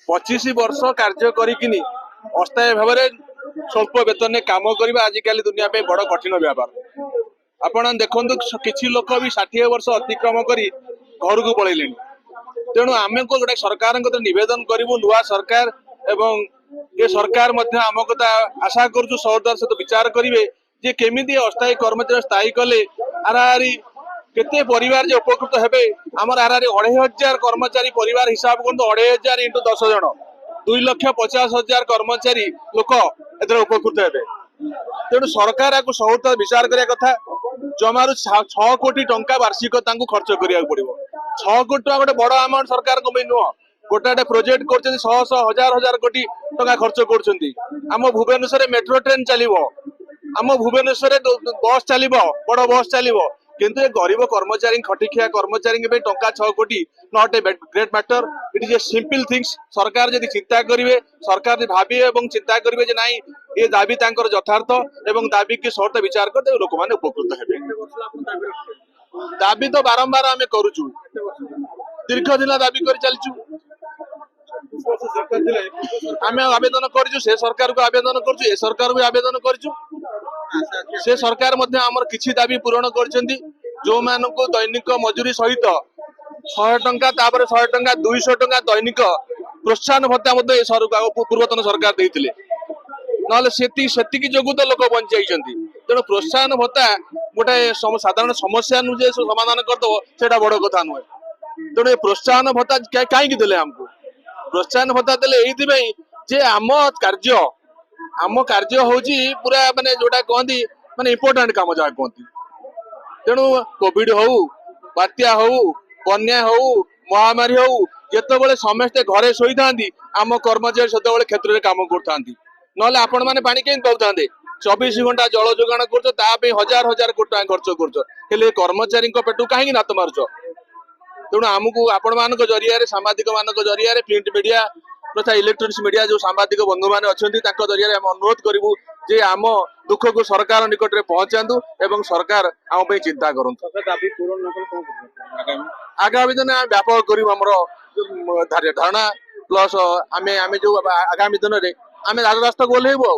25 वर्ष कार्य करिकिनी अस्थायी भाव में स्वल्प वेतन काम करवा आजिकल दुनिया पे बड़ कठिन व्यापार। आपण देखु किसी लोक भी 60 वर्ष अतिक्रम कर घर को पलैले। तेणु आम को गोटे सरकार नवेदन करूँ नुआ सरकार एवं ये सरकार आम कथा आशा करूँ सहृदय सहित विचार करेंगे जे केमी अस्थायी कर्मचारी स्थायी कले आरारी केते परिवार जे उपकृत हेबे। आमर आरारी 2500 कर्मचारी परिवार हिसाब करते 2500 इंटू 10 जन 2,50,000 कर्मचारी लोक ए उपकृत हेबे। तेणु सरकार आपको सहृदय विचार करिया कथा जमारू 6 कोटी टंका वार्षिक खर्च करिया पड़िबो। 6 कोटी टंका गोटे बड़ अमाउंट सरकार को नुह। गोटे प्रोजेक्ट कर 100 हजार हजार कोटी टंका खर्च कर भुवनेश्वर मेट्रो ट्रेन चलो आम भुवनेश्वर बस चलो बड़ बस चलो किंतु गरीब कर्मचारी खटिखिया कर्मचारी टंका 6 कोटी not a great matter it is a simple things. सरकार जदि चिंता करेंगे सरकार भावे और चिंता करेंगे जे नाई ये दाबी यथार्थ एवं दाबी की सहृदय विचार करते लोक मैंने उपकृत हेबे। दाबी तो बारंबार आम करुचु दीर्घ दिन दाबी कर चलचु आम आवेदन करूँ से सरकार को आवेदन करूँ ए सरकार भी आवेदन करूँ से सरकार आमर किछि दाबी पूरण कर जो मानक दैनिक मजूरी सहित 100 टंका 100 टंका 200 टंका दैनिक प्रोत्साहन भत्ता पूर्वतन सरकार देते ना से जोगु तो लोक बंचाई। तेणु प्रोत्साहन भत्ता गोटे साधारण समस्या नु समाधान करदे से बड़ कथा नुहे। तेणु प्रोत्साहन भत्ता कहीं देले आमको प्रोत्साहन भत्ता देले जे आम कार्य हूँ पूरा माने जोटा कहती माने इम्पोर्टेंट काम जहाँ कहती। तेणु कोविड हो बात्या हो बन्या हो महामारी हो जिते समस्ते घरे शोई था आम कर्मचारी से क्षेत्र में काम करते ना आपण मैंने पानी कहीं पाते 24 घंटा जल जोगाण कर हजार हजार कोटी टका खर्च कर कर्मचारी पेटू कहीं नात मारुच। तेणु आमको आपण मान जरिया सांबादिक मान जरिया प्रिंट मीडिया तथा इलेक्ट्रोनिक्स मीडिया जो सांबादिक बंधु मैंने अच्छा जरिया अनुरोध करूँ जे आम दुख को सरकार निकट में पहुंचातु एवं सरकार आम पे चिंता करूँ। आगामी दिन व्यापक कर धारणा प्लस आम जो आगामी दिन में आम राजरास्ता को ओह्लैबू।